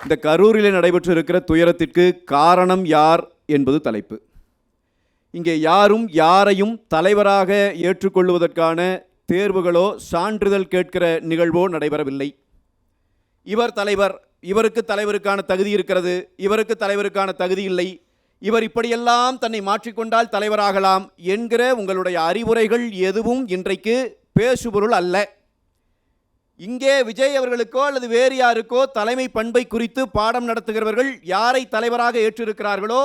இந்த கரூரில் நடைபெற்று இருக்கிற துயரத்திற்கு காரணம் யார் என்பது தலைப்பு. இங்கே யாரும் யாரையும் தலைவராக ஏற்றுக்கொள்வதற்கான தேர்வுகளோ சான்றிதழ் கேட்கிற நிகழ்வோ நடைபெறவில்லை. இவர் தலைவர், இவருக்கு தலைவருக்கான தகுதி இருக்கிறது, இவருக்கு தலைவருக்கான தகுதி இல்லை, இவர் இப்படியெல்லாம் தன்னை மாற்றிக்கொண்டால் தலைவராகலாம் என்கிற உங்களுடைய அறிவுரைகள் எதுவும் இன்றைக்கு பேசுபொருள் அல்ல. இங்கே விஜய் அவர்களுக்கோ அல்லது வேறு யாருக்கோ தலைமை பண்பை குறித்து பாடம் நடத்துகிறவர்கள் யாரை தலைவராக ஏற்றிருக்கிறார்களோ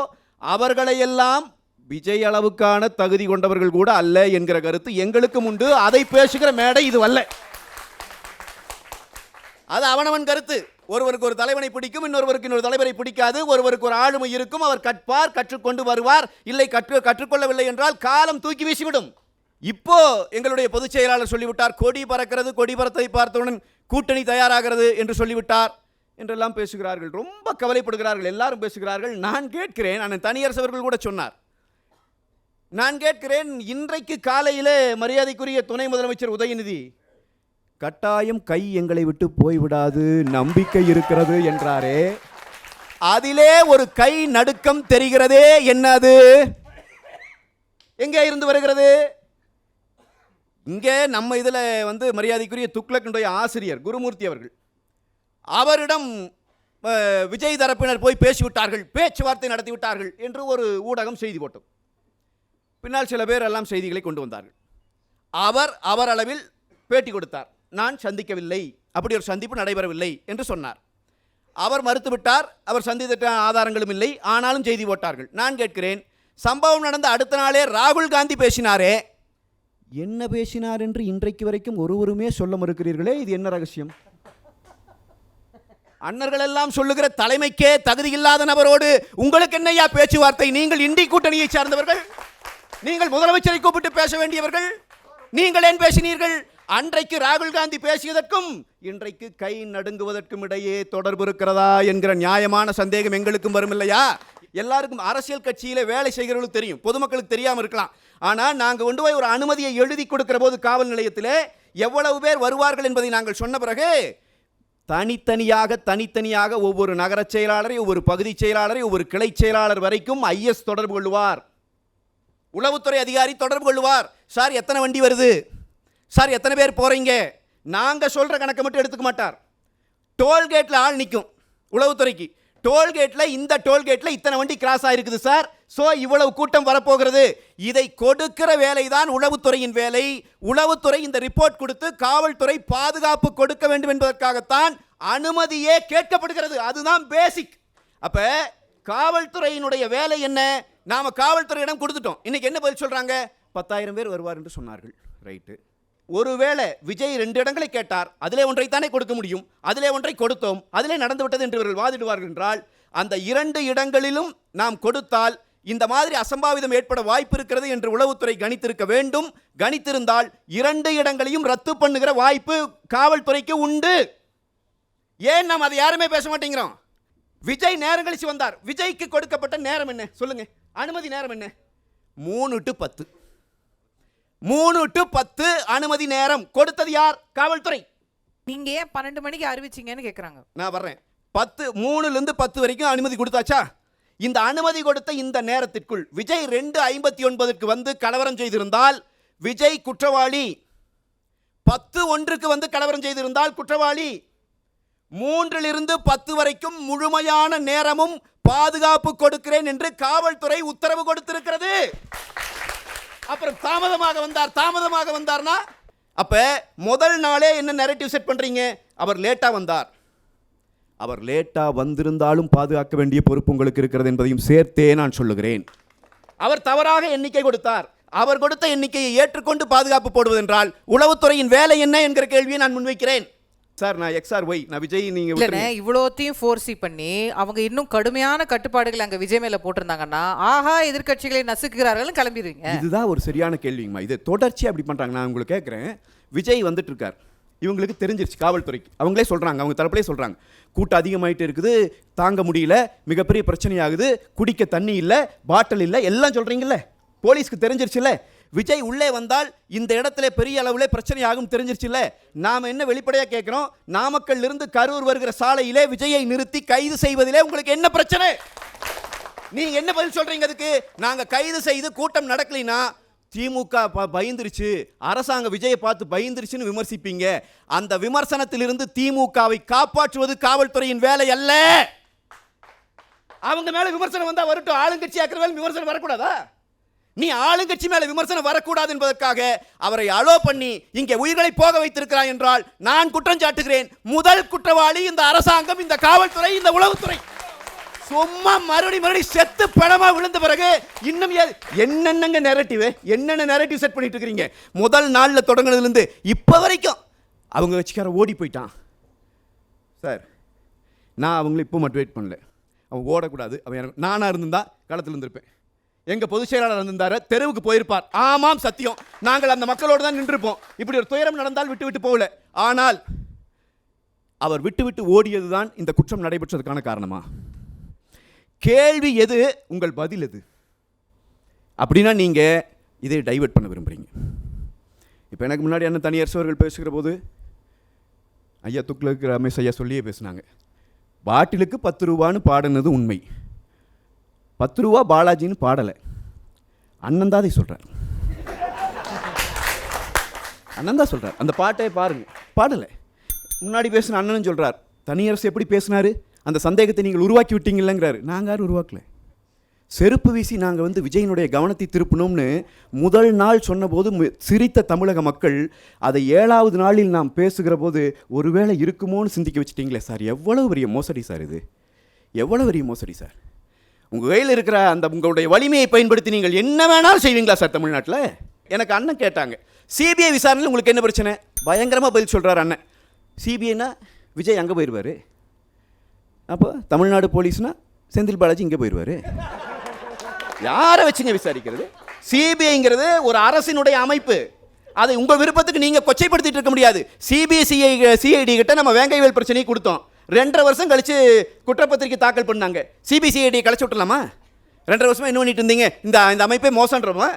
அவர்களையெல்லாம் விஜய் அளவுக்கான தகுதி கொண்டவர்கள் கூட அல்ல என்கிற கருத்து எங்களுக்கும் உண்டு. அதை பேசுகிற மேடை இது அல்ல. அது அவனவன் கருத்து. ஒருவருக்கு ஒரு தலைவனை பிடிக்கும், இன்னொருவருக்கு இன்னொரு தலைவரை பிடிக்காது. ஒருவருக்கு ஒரு ஆளுமை இருக்கும், அவர் கற்பார், கற்றுக்கொண்டு வருவார். இல்லை கற்றுக்கொள்ளவில்லை என்றால் காலம் தூக்கி வீசிவிடும். இப்போ எங்களுடைய பொதுச் செயலாளர் சொல்லிவிட்டார், கொடி பறக்கிறது, கொடி பறத்தை பார்த்தவுடன் கூட்டணி தயாராகிறது என்று சொல்லிவிட்டார் என்றெல்லாம் பேசுகிறார்கள். ரொம்ப கவலைப்படுகிறார்கள், எல்லாரும் பேசுகிறார்கள். நான் கேட்கிறேன், அண்ணன் தனியரசு அவர்கள் கூட சொன்னார், நான் கேட்கிறேன், இன்றைக்கு காலையிலே மரியாதைக்குரிய துணை முதலமைச்சர் உதயநிதி கட்டாயம் கை எங்களை விட்டு போய்விடாது, நம்பிக்கை இருக்கிறது என்றாரே, அதிலே ஒரு கை நடுக்கம் தெரிகிறதே. என்னது எங்கே இருந்து வருகிறது? இங்கே நம்ம இதில் மரியாதைக்குரிய துக்ளக்கினுடைய ஆசிரியர் குருமூர்த்தி அவர்கள், அவரிடம் விஜய் தரப்பினர் போய் பேசிவிட்டார்கள், பேச்சுவார்த்தை நடத்திவிட்டார்கள் என்று ஒரு ஊடகம் செய்தி போட்டோம். பின்னால் சில பேர் எல்லாம் செய்திகளை கொண்டு வந்தார்கள். அவர் அளவில் பேட்டி கொடுத்தார், நான் சந்திக்கவில்லை, அப்படி ஒரு சந்திப்பு நடைபெறவில்லை என்று சொன்னார். அவர் மறுத்துவிட்டார், அவர் சந்தித்த ஆதாரங்களும் இல்லை, ஆனாலும் செய்தி போட்டார்கள். நான் கேட்கிறேன், சம்பவம் நடந்த அடுத்த நாளே ராகுல் காந்தி பேசினாரே, என்ன பேசினார் என்று இன்றைக்கு வரைக்கும் ஒருவருமே சொல்ல மறுக்கிறீர்களே, இது என்ன ரகசியம்? அண்ணர்கள் எல்லாம் சொல்லுகிற தலைமைக்கே தகுதியில்லாத நபரோடு உங்களுக்கு என்னையா பேச்சுவார்த்தை? நீங்கள் இண்டி கூட்டணியை சார்ந்தவர்கள், நீங்கள் முதலமைச்சரை கூப்பிட்டு பேச வேண்டியவர்கள், நீங்கள் ஏன் பேசினீர்கள்? அன்றைக்கு ராகுல் காந்தி பேசியதற்கும் இன்றைக்கு கை நடுங்குவதற்கும் இடையே தொடர்பு இருக்கிறதா என்கிற நியாயமான சந்தேகம் எங்களுக்கும் வரும் இல்லையா? எல்லாருக்கும் அரசியல் கட்சியில் வேலை செய்கிறவர்களுக்கு தெரியும், பொதுமக்களுக்கு தெரியாமல் இருக்கலாம். ஆனால் நாங்கள் கொண்டு போய் ஒரு அனுமதியை எழுதி கொடுக்கிற போது காவல் நிலையத்தில் எவ்வளவு பேர் வருவார்கள் என்பதை நாங்கள் சொன்ன பிறகு தனித்தனியாக ஒவ்வொரு நகர செயலாளரை, ஒவ்வொரு பகுதி செயலாளரை, ஒவ்வொரு கிளை செயலாளர் வரைக்கும் ஐஎஸ் தொடர்பு கொள்வார், உளவுத்துறை அதிகாரி தொடர்பு கொள்வார். சார் எத்தனை வண்டி வருது, சார் எத்தனை பேர் போகிறீங்க, நாங்கள் சொல்கிற கணக்கை மட்டும் எடுத்துக்க மாட்டார். டோல்கேட்டில் ஆள் நிற்கும் உளவுத்துறைக்கு, டோல்கேட்டில் இந்த டோல்கேட்டில் இத்தனை வண்டி கிராஸ் ஆகிருக்குது சார், ஸோ இவ்வளவு கூட்டம் வரப்போகிறது. இதை கொடுக்கிற வேலை தான் உளவுத்துறையின் வேலை. உளவுத்துறை இந்த ரிப்போர்ட் கொடுத்து காவல்துறை பாதுகாப்பு கொடுக்க வேண்டும் என்பதற்காகத்தான் அனுமதியே கேட்கப்படுகிறது. அதுதான் பேசிக். அப்போ காவல்துறையினுடைய வேலை என்ன? நாம் காவல்துறையிடம் கொடுத்துட்டோம். இன்னைக்கு என்ன பதில் சொல்கிறாங்க? 10,000 பேர் வருவார் என்று சொன்னார்கள். ரைட்டு. ஒருவேளை விஜய் 2 இடங்களை கேட்டார், அதிலே ஒன்றைத்தானே கொடுக்க முடியும், அதிலே ஒன்றை கொடுத்தோம், அதிலே நடந்துவிட்டது என்று இவர்கள் வாதிடுவார்கள் என்றால், அந்த 2 இடங்களிலும் நாம் கொடுத்தால் இந்த மாதிரி அசம்பாவிதம் ஏற்பட வாய்ப்பு இருக்கிறது என்று உளவுத்துறை கணித்திருக்க வேண்டும். கணித்திருந்தால் 2 இடங்களையும் ரத்து பண்ணுகிற வாய்ப்பு காவல்துறைக்கு உண்டு. ஏன் நாம் அதை யாருமே பேச மாட்டேங்கிறோம்? விஜய் நேரம் கழிச்சு வந்தார். விஜய்க்கு கொடுக்கப்பட்ட நேரம் என்ன சொல்லுங்க? அனுமதி நேரம் என்ன? 3 to 10. 3 to 10 அனுமதி நேரம் கொடுத்தது யார்? காவல்துறை. நீங்க ஏன் 12 மணிக்கு அறிவிச்சீங்கன்னு கேக்குறாங்க. நான் வர்றேன். 3லிருந்து 10 வரைக்கும் அனுமதி கொடுத்தாச்சா? இந்த அனுமதி கொடுத்த இந்த நேரத்திற்குள் விஜய் 2:59 வந்து கலவரம் செய்திருந்தால் விஜய் குற்றவாளி. 10:01 வந்து கலவரம் செய்திருந்தால் குற்றவாளி. 3லிருந்து 10 வரைக்கும் முழுமையான நேரமும் பாதுகாப்பு கொடுக்கிறேன் என்று காவல்துறை உத்தரவு கொடுத்திருக்கிறது. அப்புறம் தாமதமாக வந்தார்னா அப்ப முதல் நாளே என்ன நரேட்டிவ் செட் பண்றீங்க? அவர் லேட்டா வந்தார். அவர் லேட்டா வந்திருந்தாலும் பாதுகாக்க வேண்டிய பொறுப்பு உங்களுக்கு இருக்கிறது என்பதையும் சேர்த்தே நான் சொல்லுகிறேன். அவர் தவறாக எண்ணிக்கை கொடுத்தார். அவர் கொடுத்த எண்ணிக்கையை ஏற்றுக்கொண்டு பாதுகாப்பு போடுவதென்றால் உளவுத்துறையின் வேலை என்ன என்கிற கேள்வியை நான் முன்வைக்கிறேன். சார் நான் XRY, நான் விஜய், நீங்க இவ்வளோத்தையும் ஃபோர்சி பண்ணி அவங்க இன்னும் கடுமையான கட்டுப்பாடுகள் அங்க விஜய் மேல போட்டிருந்தாங்கன்னா ஆஹா எதிர்கட்சிகளை நசுக்குகிறார்கள் கிளம்பிடுவீங்க. இதுதான் ஒரு சரியான கேள்விங்கம்மா. இது தொடர்ச்சி அப்படி பண்றாங்க. நான் உங்களுக்கு கேட்குறேன், விஜய் வந்துட்டு இருக்கார், இவங்களுக்கு தெரிஞ்சிருச்சு, காவல்துறைக்கு அவங்களே சொல்றாங்க, அவங்க தரப்புலேயே சொல்றாங்க, கூட்டம் அதிகமாயிட்டு இருக்குது, தாங்க முடியல, மிகப்பெரிய பிரச்சனையாகுது, குடிக்க தண்ணி இல்லை, பாட்டில் இல்லை, எல்லாம் சொல்றீங்கல்ல, போலீஸ்க்கு தெரிஞ்சிருச்சுல்ல. விஜய் உள்ளே வந்தால் இந்த இடத்துல பெரிய அளவில் பிரச்சனையாகும் தெரிஞ்சிருச்சுல்ல. நாம் என்ன வெளிப்படையாக கேட்குறோம், நாமக்கல்ல இருந்து கரூர் வருகிற சாலையிலே விஜயை நிறுத்தி கைது செய்வதிலே உங்களுக்கு என்ன பிரச்சனை? நீங்க என்ன பதில் சொல்றீங்க அதுக்கு? நாங்க கைது செய்து கூட்டம் நடக்கலைன்னா திமுக பயந்துருச்சு, அரசாங்க விஜயை பார்த்து பயந்துருச்சுன்னு விமர்சிப்பீங்க. அந்த விமர்சனத்திலிருந்து திமுகவை காப்பாற்றுவது காவல்துறையின் வேலை அல்ல. அவங்க மேல விமர்சனம் வந்தா வரட்டும், ஆளுங்கட்சி ஆக்கிற மேல விமர்சனம் வரக்கூடாதா? நீ ஆளுங்கட்சி மேல விமர்சனம் வரக்கூடாது என்பதற்காக அவரை அலோ பண்ணி இங்கே உயிர்களை போக வைத்திருக்கிறாய் என்றால் நான் குற்றம் சாட்டுகிறேன். முதல் குற்றவாளி இந்த அரசாங்கம், இந்த காவல்துறை, இந்த உளவுத்துறை. சும்மா மறுபடி செத்து பணமா விழுந்த பிறகு இன்னும் என்னென்ன நெரேட்டிவ் செட் பண்ணிட்டு இருக்கீங்க? முதல் நாள்ல தொடங்கினதுல இருந்து இப்ப வரைக்கும் அவங்க வச்சுக்கார ஓடி போயிட்டான் சார். நான் அவங்களை இப்போ மோட்டிவேட் பண்ணல, அவன் ஓடக்கூடாது. அவன் நானா இருந்திருந்தா களத்தில் இருந்திருப்பேன். எங்க பொதுச் செயலாளர் இருந்திருந்தாரு, தெருவுக்கு போயிருப்பார். ஆமாம் சத்தியம், நாங்கள் அந்த மக்களோடு தான் நின்றுப்போம். இப்படி ஒரு துயரம் நடந்தால் விட்டு போகல. ஆனால் அவர் விட்டு ஓடியதுதான் இந்த குற்றம் நடைபெற்றதுக்கான காரணமா? கேள்வி எது, உங்கள் பதில் எது? அப்படின்னா நீங்க இதை டைவர்ட் பண்ண விரும்புறீங்க. இப்போ எனக்கு முன்னாடி அண்ணன் தனியரசு அவர்கள் பேசுகிற போது ஐயா துக்ளக் ரமேஷ் ஐயா சொல்லியே பேசினாங்க. பாட்டிலுக்கு 10 ரூபான்னு பாடினது உண்மை, 10 ரூபா பாலாஜின்னு பாடலை. அண்ணன் தான் அதை சொல்கிறார், அண்ணன் தான் சொல்கிறார். அந்த பாட்டை பாருங்க, பாடலை. முன்னாடி பேசின அண்ணனும் சொல்கிறார், தனியரசு எப்படி பேசினாரு, அந்த சந்தேகத்தை நீங்கள் உருவாக்கி விட்டீங்களேங்கிறாரு. நாங்கள் யாரும் உருவாக்கல. செருப்பு வீசி நாங்கள் விஜயனுடைய கவனத்தை திருப்பணும்னு முதல் நாள் சொன்னபோது சிரித்த தமிழக மக்கள் அதை 7வது நாளில் நாம் பேசுகிற போது ஒருவேளை இருக்குமோன்னு சிந்திக்க வச்சுட்டீங்களே சார். எவ்வளவு பெரிய மோசடி சார் இது, எவ்வளவு பெரிய மோசடி சார். உங்கள் கையில் இருக்கிற அந்த உங்களுடைய வலிமையை பயன்படுத்தி நீங்கள் என்ன வேணாலும் செய்வீங்களா சார் தமிழ்நாட்டில்? எனக்கு அண்ணன் கேட்டாங்க, சிபிஐ விசாரணையில் உங்களுக்கு என்ன பிரச்சனை? பயங்கரமாக பதில் சொல்கிறார் அண்ணன். சிபிஐனா விஜய் அங்கே போயிடுவார், அப்போ தமிழ்நாடு போலீஸ்னா செந்தில் பாலாஜி இங்கே போயிடுவார். யாரை வச்சுங்க விசாரிக்கிறது? சிபிஐங்கிறது ஒரு அரசினுடைய அமைப்பு. அதை உங்கள் விருப்பத்துக்கு நீங்கள் கொச்சைப்படுத்திட்டு இருக்க முடியாது. சிபிசிஐடி கிட்ட நம்ம வேங்கைவேல் பிரச்சனையை கொடுத்தோம். 2.5 வருஷம் கழிச்சு குற்றப்பத்திரிக்கை தாக்கல் பண்ணாங்க. சிபிசிஐடியை கழிச்சு விட்டுலாமா? 2.5 வருஷமா என்ன பண்ணிட்டு இருந்தீங்க? இந்த அமைப்பே மோசன்றோமா?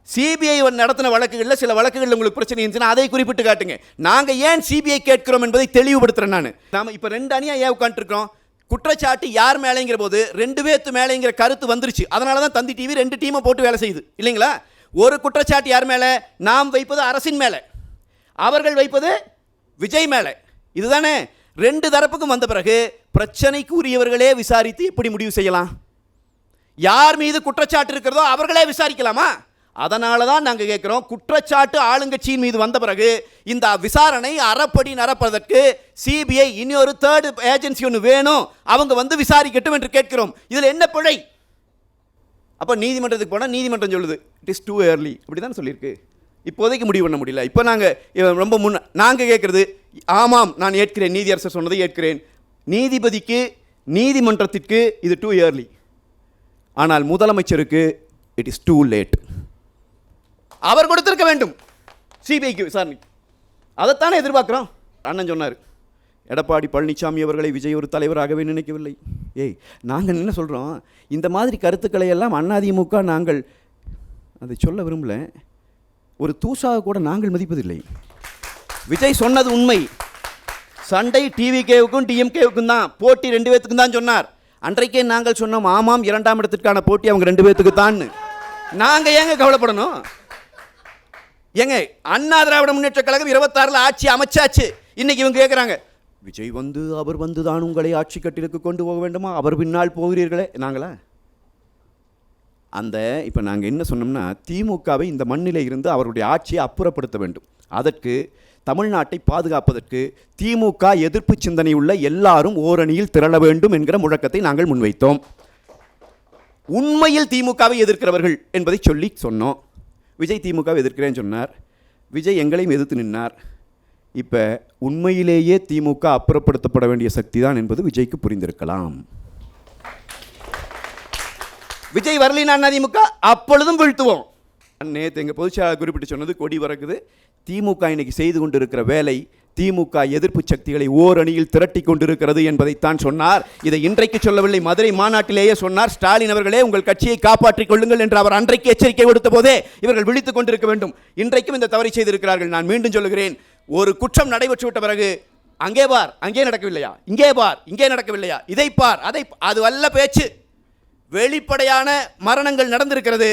சிபிஐ நடத்தின வழக்குகளில் சில வழக்குகளில் உங்களுக்கு பிரச்சனை இருந்துச்சுன்னா அதை குறிப்பிட்டு காட்டுங்க. நாங்கள் ஏன் சிபிஐ கேட்கிறோம் என்பதை தெளிவுபடுத்துகிறேன். நாம் இப்போ 2 அணியாக ஏன் உட்காந்துருக்கோம்? குற்றச்சாட்டு யார் மேலேங்கிற போது 2 பேர்த்து மேலேங்கிற கருத்து வந்துருச்சு. அதனால தான் தந்தி டிவி 2 டீமை போட்டு வேலை செய்யுது இல்லைங்களா? ஒரு குற்றச்சாட்டு யார் மேலே? நாம் வைப்பது அரசின் மேலே, அவர்கள் வைப்பது விஜய் மேலே. இதுதானே? 2 தரப்புக்கும் வந்த பிறகு பிரச்சனைக்கு உரியவர்களே விசாரித்து எப்படி முடிவு செய்யலாம்? யார் மீது குற்றச்சாட்டு இருக்கிறதோ அவர்களே விசாரிக்கலாமா? அதனால தான் நாங்கள் கேட்குறோம், குற்றச்சாட்டு ஆளுங்கட்சியின் மீது வந்த பிறகு இந்த விசாரணை அறப்படி நடப்பதற்கு சிபிஐ இன்னொரு 3rd ஏஜென்சி ஒன்று வேணும், அவங்க விசாரிக்கட்டும் என்று கேட்கிறோம். இதில் என்ன பிழை? அப்போ நீதிமன்றத்துக்கு போனால் நீதிமன்றம் சொல்லுது இட் இஸ் டூ ஏர்லி, அப்படி தான் சொல்லியிருக்கு. இப்போதைக்கு முடிவு பண்ண முடியல. இப்போ நாங்கள் ரொம்ப நாங்கள் கேட்குறது, ஆமாம் நான் ஏற்கிறேன், நீதியரசர் சொன்னதை ஏற்கிறேன். நீதிபதிக்கு நீதிமன்றத்திற்கு இது டூ ஏர்லி, ஆனால் முதலமைச்சருக்கு இட் இஸ் டூ லேட். அவர் கொடுத்திருக்க வேண்டும் சிபிஐக்கு விசாரணை. அதைத்தானே எதிர்பார்க்குறோம். அண்ணன் சொன்னார், எடப்பாடி பழனிசாமி அவர்களை விஜய் ஒரு தலைவராகவே நினைக்கவில்லை. நாங்கள் என்ன சொல்கிறோம், இந்த மாதிரி கருத்துக்களை எல்லாம் அதிமுக நாங்கள் அதை சொல்ல விரும்பல, ஒரு தூசாக கூட நாங்கள் மதிப்பதில்லை. விஜய் சொன்னது உண்மை. சண்டை டிவிகேவுக்கும் டிஎம்கேவுக்கும் தான், போட்டி 2 பேர்த்துக்கும் தான் சொன்னார். அன்றைக்கே நாங்கள் சொன்னோம், ஆமாம் 2ஆம் இடத்திற்கான போட்டி அவங்க 2 பேர்த்துக்கு தான். நாங்கள் ஏங்க கவலைப்படணும்? ஏங்க அண்ணா திராவிட முன்னேற்ற கழகம் 26 ஆட்சி அமைச்சாச்சு. இன்னைக்கு இவங்க கேட்குறாங்க, விஜய் அவர் தான் உங்களை ஆட்சி கட்டிலுக்கு கொண்டு போக வேண்டுமா, அவர் பின்னால் போகிறீர்களே. நாங்களா இப்போ நாங்கள் என்ன சொன்னோம்னா, திமுகவை இந்த மண்ணிலே இருந்து அவருடைய ஆட்சியை அப்புறப்படுத்த வேண்டும். அதற்கு தமிழ்நாட்டை பாதுகாப்பதற்கு திமுக எதிர்ப்பு சிந்தனை உள்ள எல்லாரும் ஓரணியில் திரள வேண்டும் என்கிற முழக்கத்தை நாங்கள் முன்வைத்தோம். உண்மையில் திமுகவை எதிர்க்கிறவர்கள் என்பதை சொல்லி சொன்னோம். விஜய் திமுகவை எதிர்க்கிறேன்னு சொன்னார், விஜய் எங்களையும் எதிர்த்து நின்னார். இப்போ உண்மையிலேயே திமுக அப்புறப்படுத்தப்பட வேண்டிய சக்தி தான் என்பது விஜய்க்கு புரிந்திருக்கலாம். விஜய் வரலினா அதிமுக அப்பொழுதும் வீழ்த்துவோம். நேற்று எங்கள் பொதுச்செயலாளர் குறிப்பிட்டு சொன்னது, கொடி பறக்குது. திமுக இன்னைக்கு செய்து கொண்டிருக்கிற வேலை திமுக எதிர்ப்பு சக்திகளை ஓரணியில் திரட்டி கொண்டிருக்கிறது என்பதைத்தான் சொன்னார். இதை இன்றைக்கு சொல்லவில்லை, மதுரை மாநாட்டிலேயே சொன்னார். ஸ்டாலின் அவர்களே, உங்கள் கட்சியை காப்பாற்றிக் கொள்ளுங்கள் என்று அவர் அன்றைக்கு எச்சரிக்கை கொடுத்த போதே இவர்கள் விழித்துக் கொண்டிருக்க வேண்டும். இன்றைக்கும் இந்த தவறை செய்திருக்கிறார்கள். நான் மீண்டும் சொல்லுகிறேன், ஒரு குற்றம் நடைபெற்று விட்ட பிறகு அங்கே பார், அங்கே நடக்கவில்லையா, இங்கே பார், இங்கே நடக்கவில்லையா, இதை பார், அது அல்ல பேச்சு. வெளிப்படையான மரணங்கள் நடந்திருக்கிறது.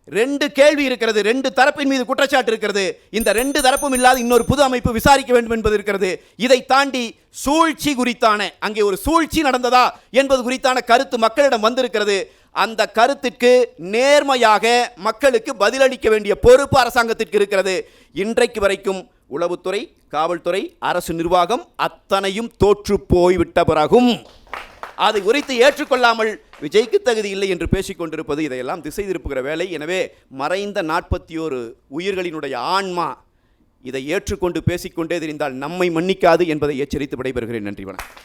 2 கேள்வி இருக்கிறது, 2 தரப்பின் மீது குற்றச்சாட்டு இருக்கிறது. இந்த 2 தரப்பும் இல்லாத இன்னொரு புது அமைப்பு விசாரிக்க வேண்டும் என்பது இருக்கிறது. இதை தாண்டி சூழ்ச்சி குறித்தான, அங்கே ஒரு சூழ்ச்சி நடந்ததா என்பது குறித்தான கருத்து மக்களிடம் வந்திருக்கிறது. அந்த கருத்திற்கு நேர்மையாக மக்களுக்கு பதிலளிக்க வேண்டிய பொறுப்பு அரசாங்கத்திற்கு இருக்கிறது. இன்றைக்கு வரைக்கும் உளவுத்துறை, காவல்துறை, அரசு நிர்வாகம் அத்தனையும் தோற்று போய்விட்ட பிறகும் அதை குறித்து ஏற்றுக்கொள்ளாமல் விஜய்க்கு தகுதி இல்லை என்று பேசிக் கொண்டிருப்பது இதையெல்லாம் திசை திருப்புகிற வேலை. எனவே மறைந்த 41 உயிர்களினுடைய ஆன்மா இதை ஏற்றுக்கொண்டு பேசிக்கொண்டே தெரிந்தால் நம்மை மன்னிக்காது என்பதை எச்சரித்து விடைபெறுகிறேன். நன்றி, வணக்கம்.